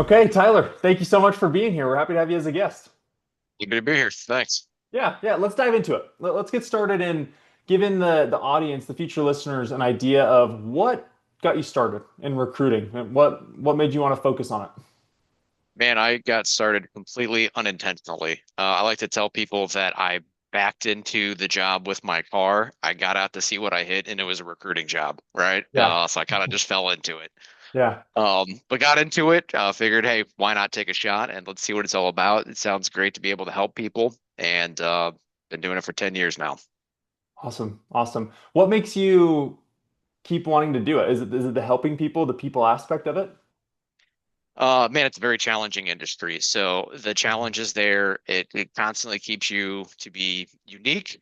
Okay, Tyler, thank you so much for being here. We're happy to have you as a guest. Good to be here. Thanks. Yeah, let's dive into it. Let's get started in giving the audience, the future listeners, an idea of what got you started in recruiting and what made you want to focus on it. Man, I got started completely unintentionally. I like to tell people that I backed into the job with my car. I got out to see what I hit, and it was a recruiting job, right? Yeah, So I kind of just fell into it. yeah, But got into it. Figured, hey, why not take a shot and let's see what it's all about. It sounds great to be able to help people, and been doing it for 10 years now. awesome. What makes you keep wanting to do it? Is it the helping people, the people aspect of it? Man, it's a very challenging industry. So the challenge is there. It constantly keeps you to be unique.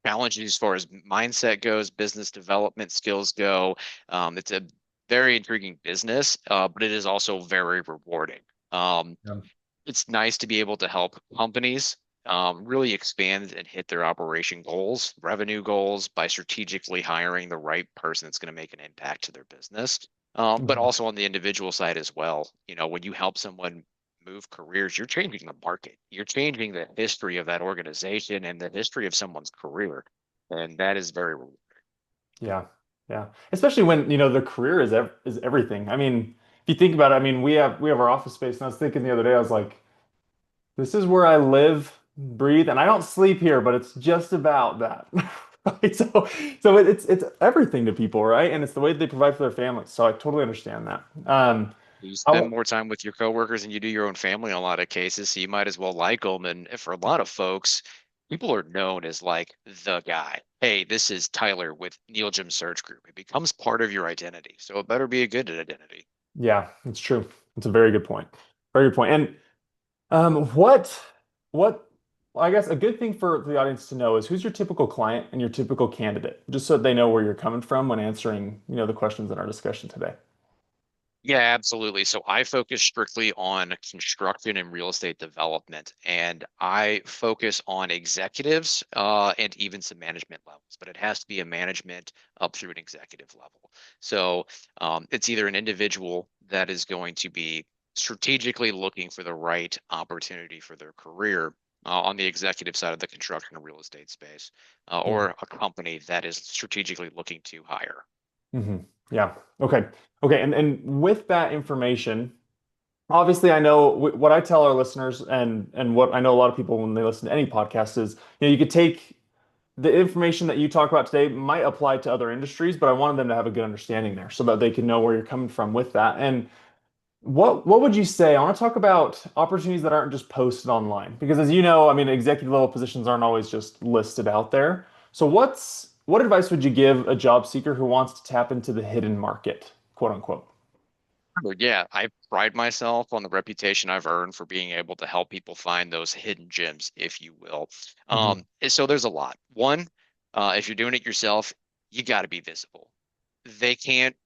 Challenges as far as mindset goes, business development skills go. It's a very intriguing business, but it is also very rewarding. Um, Yeah. it's nice to be able to help companies really expand and hit their operation goals, revenue goals by strategically hiring the right person that's going to make an impact to their business. But Mhm. also on the individual side as well. You know, when you help someone move careers, you're changing the market. You're changing the history of that organization and the history of someone's career. And that is very rewarding. Yeah, yeah. Especially when, the career is everything. I mean, if you think about it, I mean, we have our office space, and I was thinking the other day, I was like, this is where I live, breathe, and I don't sleep here, but it's just about that. Right? So it's everything to people, right? And it's the way they provide for their families. So I totally understand that. You I spend w more time with your coworkers than you do your own family in a lot of cases, so you might as well like them. And for a lot of folks, people are known as like the guy. Hey, this is Tyler with Neeljym Search Group. It becomes part of your identity, so it better be a good identity. yeah, it's true. It's a very good point. Very good point. And what well, I guess a good thing for the audience to know is who's your typical client and your typical candidate, just so they know where you're coming from when answering, the questions in our discussion today. Yeah, absolutely. So I focus strictly on construction and real estate development, and I focus on executives and even some management levels, but it has to be a management up through an executive level. So it's either an individual that is going to be strategically looking for the right opportunity for their career on the executive side of the construction and real estate space, Yeah. or a company that is strategically looking to hire. hmm Yeah. Okay. Okay. And with that information, obviously, I know what I tell our listeners, and what I know a lot of people when they listen to any podcast is, you could take the information that you talk about today might apply to other industries, but I wanted them to have a good understanding there so that they can know where you're coming from with that. And what would you say? I want to talk about opportunities that aren't just posted online because, as you know, I mean, executive level positions aren't always just listed out there. So what advice would you give a job seeker who wants to tap into the hidden market, quote unquote? But yeah, I pride myself on the reputation I've earned for being able to help people find those hidden gems, if you will. hmm And so there's a lot. One, if you're doing it yourself, you got to be visible. They can't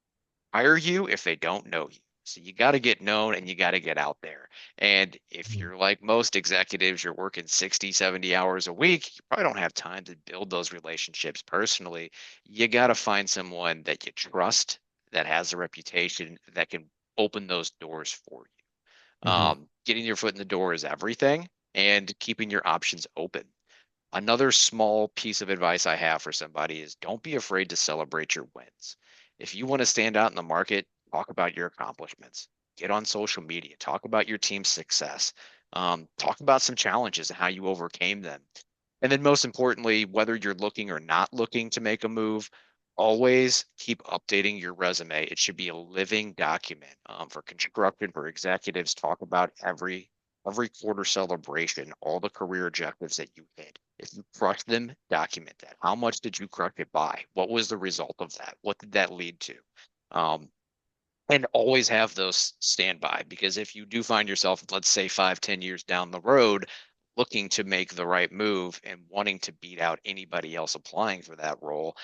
hire you if they don't know you. So you got to get known and you got to get out there. And if you're like most executives, you're working 60, 70 hours a week, you probably don't have time to build those relationships personally. You got to find someone that you trust, that has a reputation, that can open those doors for you. hmm Getting your foot in the door is everything, and keeping your options open. Another small piece of advice I have for somebody is don't be afraid to celebrate your wins. If you want to stand out in the market, talk about your accomplishments. Get on social media, talk about your team's success, talk about some challenges and how you overcame them. And then, most importantly, whether you're looking or not looking to make a move, always keep updating your resume. It should be a living document for construction, for executives. Talk about every quarter celebration, all the career objectives that you hit. If you crush them, document that. How much did you crush it by? What was the result of that? What did that lead to? Um, and always have those standby because if you do find yourself, let's say 5, 10 years down the road, looking to make the right move and wanting to beat out anybody else applying for that role,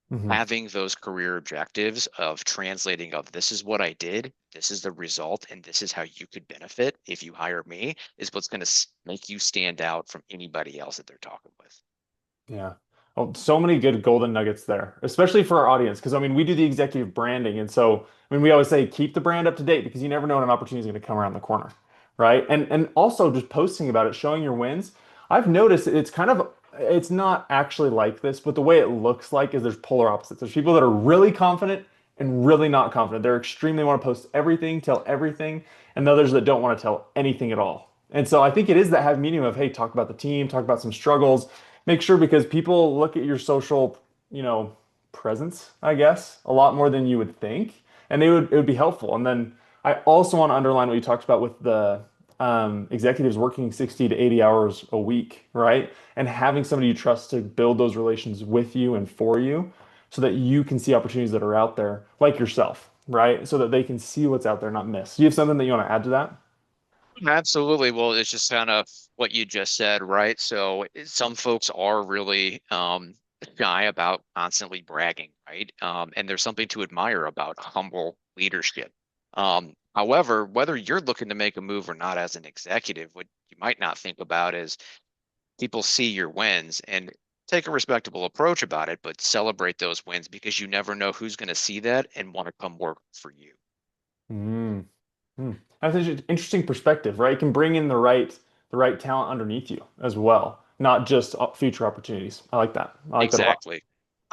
hmm having those career objectives of translating of this is what I did, this is the result, and this is how you could benefit if you hire me is what's going to make you stand out from anybody else that they're talking with. Yeah. Oh, so many good golden nuggets there, especially for our audience. Because I mean, we do the executive branding, and so I mean, we always say keep the brand up to date because you never know when an opportunity is going to come around the corner, right? And also just posting about it, showing your wins. I've noticed it's kind of it's not actually like this, but the way it looks like is there's polar opposites. There's people that are really confident and really not confident. They're extremely want to post everything, tell everything, and others that don't want to tell anything at all. And so I think it is that have medium of, hey, talk about the team, talk about some struggles, make sure because people look at your social, you know, presence, I guess, a lot more than you would think, and it would be helpful. And then I also want to underline what you talked about with the executives working 60 to 80 hours a week, right? And having somebody you trust to build those relations with you and for you so that you can see opportunities that are out there, like yourself, right? So that they can see what's out there, not miss. Do you have something that you want to add to that? Absolutely. Well, it's just kind of what you just said, right? So some folks are really shy about constantly bragging, right? And there's something to admire about humble leadership. However, whether you're looking to make a move or not as an executive, what you might not think about is people see your wins and take a respectable approach about it, but celebrate those wins because you never know who's going to see that and want to come work for you. Mm. Hmm. That's an interesting perspective, right? You can bring in the right talent underneath you as well, not just future opportunities. I like that. I like that a lot. Exactly.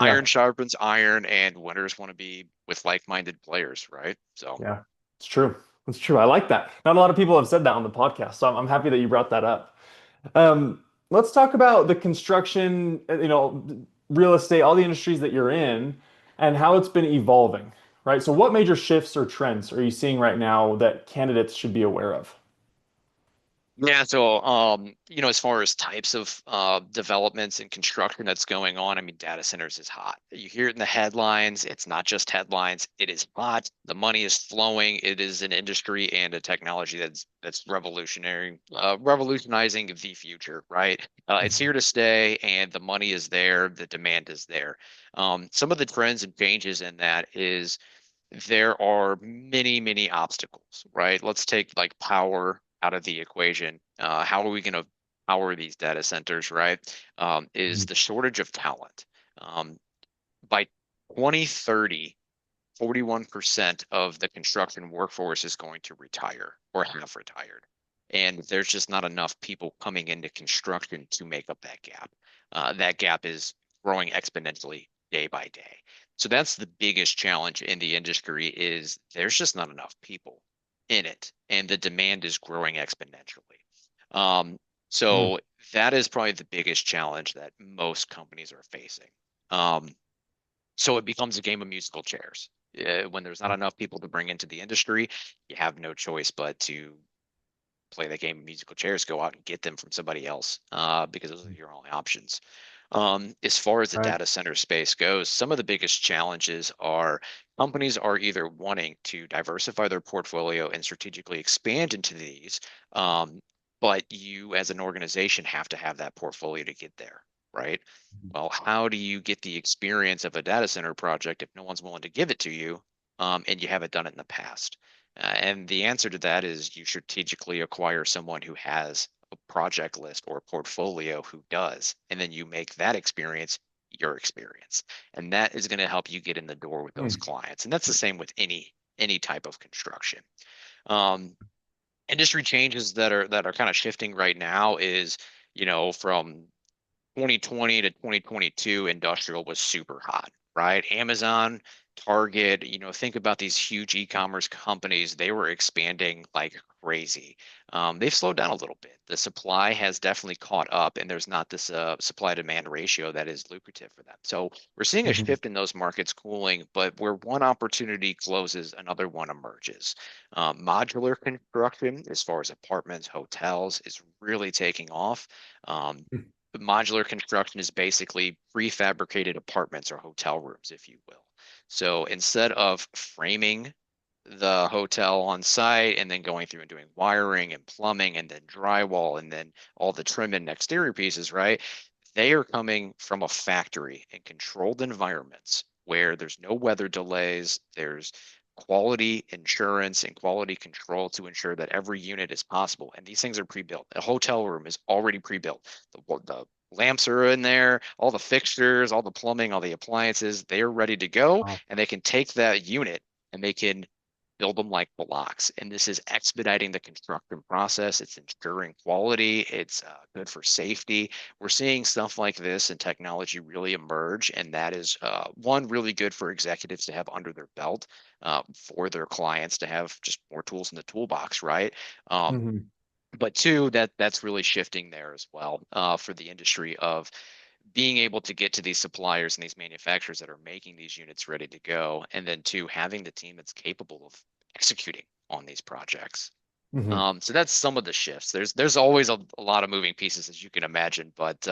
Yeah, Iron sharpens iron, and winners want to be with like-minded players, right? So, yeah, it's true. It's true. I like that. Not a lot of people have said that on the podcast, so I'm happy that you brought that up. Let's talk about the construction, real estate, all the industries that you're in, and how it's been evolving, right? So, what major shifts or trends are you seeing right now that candidates should be aware of? yeah, so as far as types of developments and construction that's going on, I mean, data centers is hot. You hear it in the headlines. It's not just headlines. It is hot. The money is flowing. It is an industry and a technology that's revolutionizing the future, right? It's here to stay, and the money is there. The demand is there. Some of the trends and changes in that is there are many, many obstacles, right? Let's take like power out of the equation. How are we going to power these data centers, right? Is Mhm. the shortage of talent. Um, by 2030, 41% of the construction workforce is going to retire or have retired. And there's just not enough people coming into construction to make up that gap. That gap is growing exponentially day by day. So that's the biggest challenge in the industry is there's just not enough people in it, and the demand is growing exponentially. Um, Mm. so that is probably the biggest challenge that most companies are facing. Um, so it becomes a game of musical chairs. When there's not enough people to bring into the industry, you have no choice but to play that game of musical chairs, go out and get them from somebody else, because those are your only options. As far as the Right. data center space goes, some of the biggest challenges are companies are either wanting to diversify their portfolio and strategically expand into these, but you as an organization have to have that portfolio to get there, right? Well, how do you get the experience of a data center project if no one's willing to give it to you, and you haven't done it in the past? And the answer to that is you strategically acquire someone who has a project list or portfolio who does, and then you make that experience your experience. And that is going to help you get in the door with those Mm. clients. And that's the same with any type of construction. Um, Industry changes that are kind of shifting right now is, from 2020 to 2022, industrial was super hot, right? Amazon, Target, think about these huge e-commerce companies. They were expanding like crazy. They've slowed down a little bit. The supply has definitely caught up, and there's not this supply demand ratio that is lucrative for them. So we're seeing a Mhm. shift in those markets cooling, but where one opportunity closes, another one emerges. Modular construction, as far as apartments, hotels, is really taking off. Um, Modular construction is basically prefabricated apartments or hotel rooms, if you will. So instead of framing the hotel on site and then going through and doing wiring and plumbing and then drywall and then all the trim and exterior pieces, right? They are coming from a factory in controlled environments where there's no weather delays, there's quality insurance and quality control to ensure that every unit is possible. And these things are pre-built. A hotel room is already pre-built. The lamps are in there, all the fixtures, all the plumbing, all the appliances, they're ready to go. Wow. And they can take that unit and they can build them like blocks. And this is expediting the construction process. It's ensuring quality. It's good for safety. We're seeing stuff like this and technology really emerge. And that is one really good for executives to have under their belt, for their clients to have just more tools in the toolbox, right? Um, Hmm. but two, that's really shifting there as well, for the industry of being able to get to these suppliers and these manufacturers that are making these units ready to go, and then two, having the team that's capable of executing on these projects. Hmm. So that's some of the shifts. There's always a lot of moving pieces, as you can imagine, but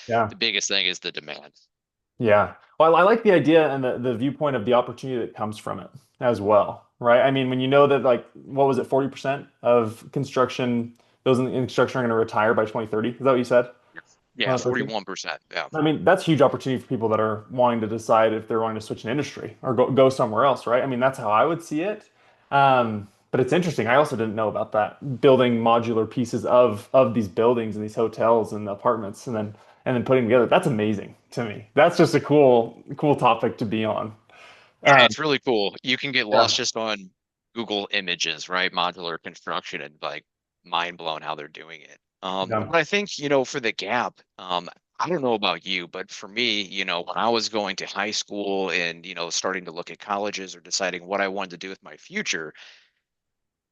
Yeah. the biggest thing is the demand. Yeah. Well, I like the idea and the viewpoint of the opportunity that comes from it as well, right? I mean, when you know that like what was it, 40% of construction, those in construction are going to retire by 2030. Is that what you said? Yeah, Around 30? 41%. Yeah. I mean, that's a huge opportunity for people that are wanting to decide if they're wanting to switch an industry or go somewhere else, right? I mean, that's how I would see it. But it's interesting. I also didn't know about that building modular pieces of these buildings and these hotels and apartments and then putting together. That's amazing to me. That's just a cool topic to be on. It's Um, really cool. You can get lost yeah, just on Google Images, right? Modular construction, and like mind blown how they're doing it. yeah, But I think, for the gap, I don't know about you, but for me, when I was going to high school and, starting to look at colleges or deciding what I wanted to do with my future,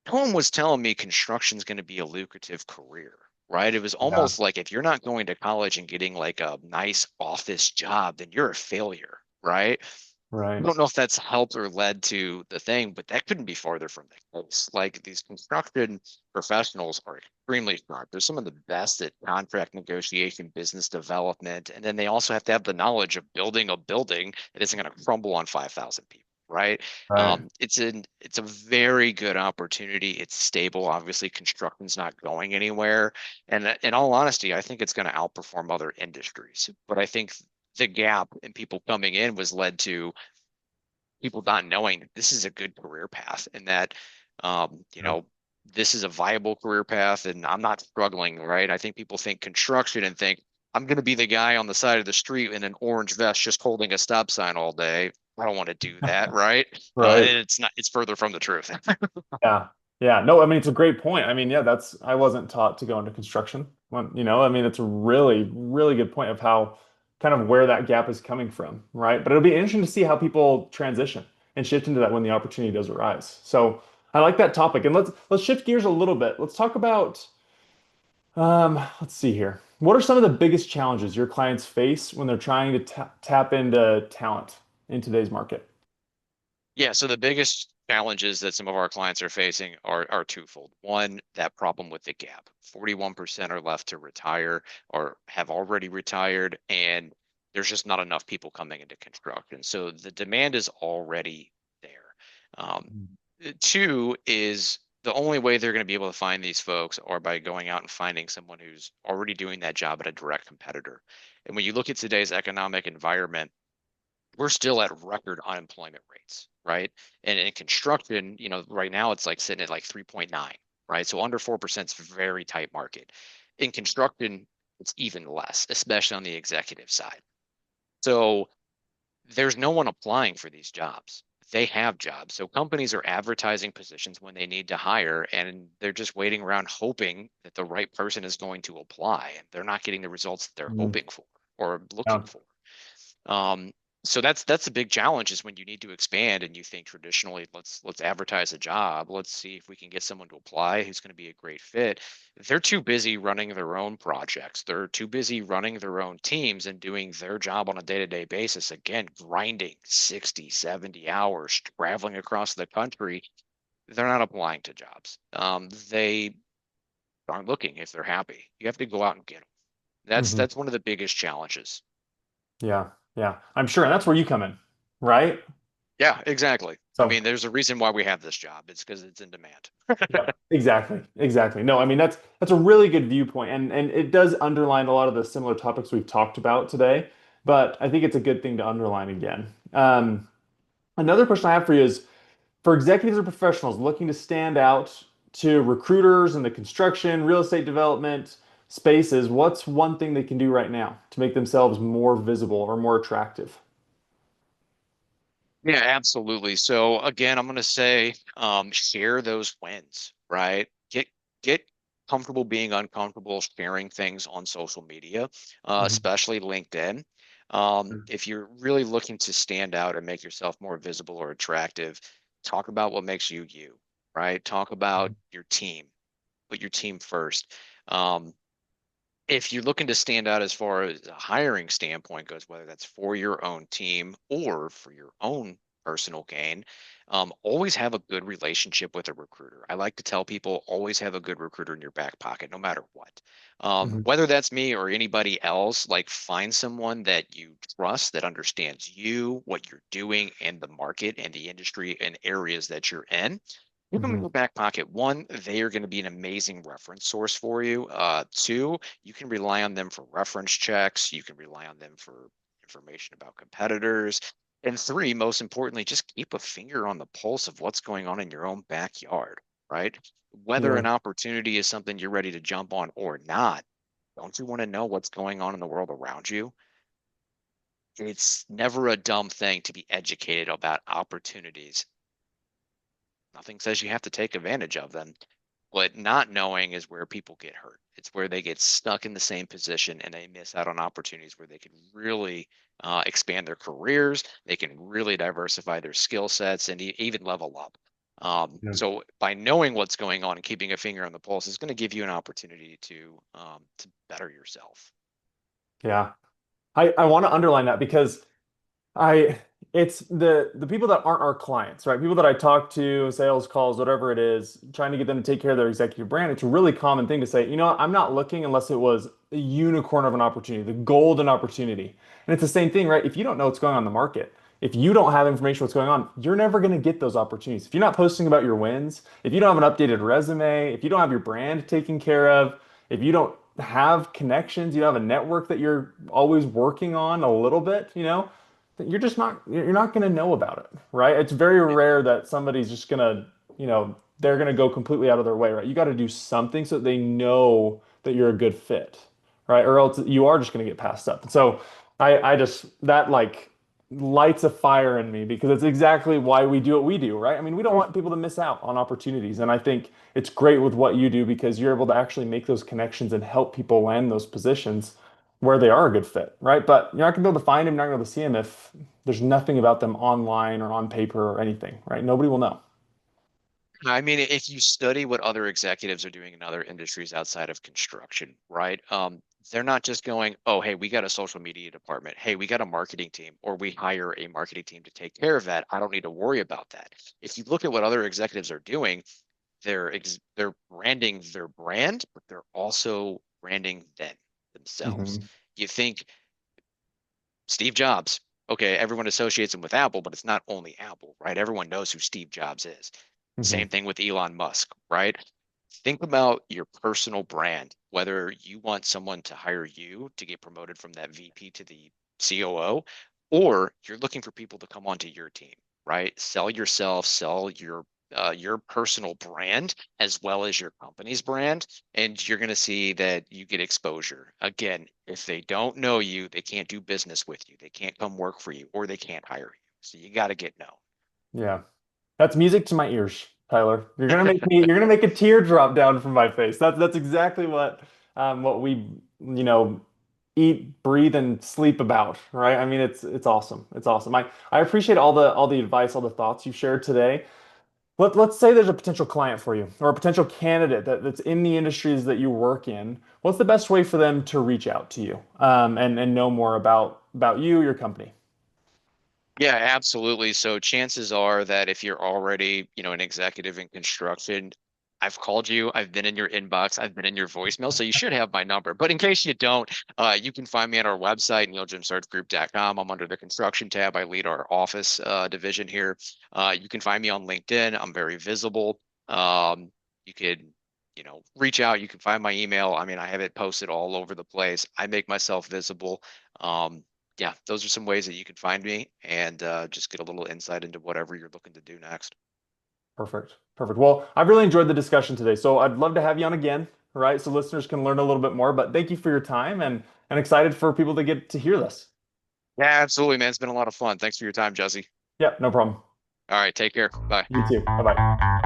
no one was telling me construction's going to be a lucrative career, right? It was yeah, almost like if you're not going to college and getting like a nice office job, then you're a failure, right? I right, don't know if that's helped or led to the thing, but that couldn't be farther from the case. Like, these construction professionals are extremely smart. They're some of the best at contract negotiation, business development, and then they also have to have the knowledge of building a building that isn't going to crumble on 5,000 people. Right. right. It's a very good opportunity. It's stable. Obviously, construction's not going anywhere. And in all honesty, I think it's going to outperform other industries. But I think the gap in people coming in was led to people not knowing that this is a good career path, and that um, you Yeah. know this is a viable career path, and I'm not struggling, right? I think people think construction and think I'm going to be the guy on the side of the street in an orange vest just holding a stop sign all day. I don't want to do that, right? Right. And it's not. It's further from the truth. Yeah. Yeah. No, I mean, it's a great point. I mean, yeah, I wasn't taught to go into construction. I mean, it's a really good point of how kind of where that gap is coming from, right? But it'll be interesting to see how people transition and shift into that when the opportunity does arise. So I like that topic. And let's shift gears a little bit. Let's talk about let's see here. What are some of the biggest challenges your clients face when they're trying to tap into talent in today's market? Yeah, so the biggest challenges that some of our clients are facing are twofold. One, that problem with the gap. 41% are left to retire or have already retired, and there's just not enough people coming into construction. So the demand is already there. Um, Two is the only way they're going to be able to find these folks are by going out and finding someone who's already doing that job at a direct competitor. And when you look at today's economic environment, we're still at record unemployment rates, right? And in construction, right now it's like sitting at like 3.9, right? So under 4% is a very tight market. In construction, it's even less, especially on the executive side. So there's no one applying for these jobs. They have jobs. So companies are advertising positions when they need to hire, and they're just waiting around hoping that the right person is going to apply. And they're not getting the results that they're Mhm. hoping for or looking Yeah. for. Um, so that's a big challenge, is when you need to expand and you think traditionally, let's advertise a job. Let's see if we can get someone to apply who's going to be a great fit. They're too busy running their own projects. They're too busy running their own teams and doing their job on a day-to-day basis. Again, grinding 60, 70 hours, traveling across the country. They're not applying to jobs. They aren't looking if they're happy. You have to go out and get them. That's Mhm. that's one of the biggest challenges. Yeah, yeah, I'm sure, and that's where you come in, right? Yeah, exactly. I So, mean, there's a reason why we have this job. It's because it's in demand. yeah, exactly, exactly. No, I mean that's a really good viewpoint, and it does underline a lot of the similar topics we've talked about today. But I think it's a good thing to underline again. Another question I have for you is, for executives or professionals looking to stand out to recruiters in the construction, real estate development spaces, what's one thing they can do right now to make themselves more visible or more attractive? Yeah, absolutely. So again, I'm going to say share those wins, right? Get comfortable being uncomfortable, sharing things on social media, Mhm. especially LinkedIn. If you're really looking to stand out and make yourself more visible or attractive, talk about what makes you you, right? Talk about your team. Put your team first. Um, if you're looking to stand out as far as a hiring standpoint goes, whether that's for your own team or for your own personal gain, always have a good relationship with a recruiter. I like to tell people always have a good recruiter in your back pocket, no matter what. Mhm. Whether that's me or anybody else, like find someone that you trust that understands you, what you're doing, and the market and the industry and areas that you're in. Keep them in Mhm. your back pocket. One, they are going to be an amazing reference source for you. Two, you can rely on them for reference checks. You can rely on them for information about competitors. And three, most importantly, just keep a finger on the pulse of what's going on in your own backyard, right? Whether Yeah. an opportunity is something you're ready to jump on or not, don't you want to know what's going on in the world around you? It's never a dumb thing to be educated about opportunities. Nothing says you have to take advantage of them. But not knowing is where people get hurt. It's where they get stuck in the same position and they miss out on opportunities where they can really expand their careers. They can really diversify their skill sets and even level up. Yeah. So by knowing what's going on and keeping a finger on the pulse is going to give you an opportunity to better yourself. Yeah. I want to underline that because I it's the people that aren't our clients, right? People that I talk to, sales calls, whatever it is, trying to get them to take care of their executive brand. It's a really common thing to say, you know what, I'm not looking unless it was a unicorn of an opportunity, the golden opportunity. And it's the same thing, right? If you don't know what's going on in the market, if you don't have information what's going on, you're never going to get those opportunities. If you're not posting about your wins, if you don't have an updated resume, if you don't have your brand taken care of, if you don't have connections, you don't have a network that you're always working on a little bit, you're just not you're not going to know about it, right? It's very rare that somebody's just going to, they're going to go completely out of their way, right? You got to do something so that they know that you're a good fit, right? Or else you are just going to get passed up. And so I just that like lights a fire in me because it's exactly why we do what we do, right? I mean, we don't want people to miss out on opportunities. And I think it's great with what you do because you're able to actually make those connections and help people land those positions where they are a good fit, right? But you're not gonna be able to find them, you're not gonna be able to see them if there's nothing about them online or on paper or anything, right? Nobody will know. I mean, if you study what other executives are doing in other industries outside of construction, right? They're not just going, oh, hey, we got a social media department. Hey, we got a marketing team, or we hire a marketing team to take care of that. I don't need to worry about that. If you look at what other executives are doing, they're branding their brand, but they're also branding themselves. Hmm. You think Steve Jobs. Okay, everyone associates him with Apple, but it's not only Apple, right? Everyone knows who Steve Jobs is. Hmm. Same thing with Elon Musk, right? Think about your personal brand, whether you want someone to hire you to get promoted from that VP to the COO, or you're looking for people to come onto your team, right? Sell yourself, sell your personal brand as well as your company's brand, and you're going to see that you get exposure. Again, if they don't know you, they can't do business with you, they can't come work for you, or they can't hire you. So you got to get known. Yeah. That's music to my ears, Tyler. You're gonna make a tear drop down from my face. That's exactly what we, you know, eat, breathe, and sleep about, right? I mean, it's awesome. It's awesome. I appreciate all the advice, all the thoughts you've shared today. Let's say there's a potential client for you or a potential candidate that's in the industries that you work in. What's the best way for them to reach out to you and know more about you, your company? Yeah, absolutely. So chances are that if you're already, an executive in construction, I've called you, I've been in your inbox, I've been in your voicemail, so you should have my number. But in case you don't, you can find me at our website, neeljymsearchgroup.com. I'm under the construction tab. I lead our office division here. You can find me on LinkedIn. I'm very visible. You could, reach out. You can find my email. I mean, I have it posted all over the place. I make myself visible. Yeah, those are some ways that you can find me and just get a little insight into whatever you're looking to do next. Perfect. Perfect. Well, I've really enjoyed the discussion today. So I'd love to have you on again, right? So listeners can learn a little bit more. But thank you for your time and excited for people to get to hear this. Yeah, absolutely, man. It's been a lot of fun. Thanks for your time, Jesse. Yeah, no problem. All right, take care. Bye. You too. Bye bye.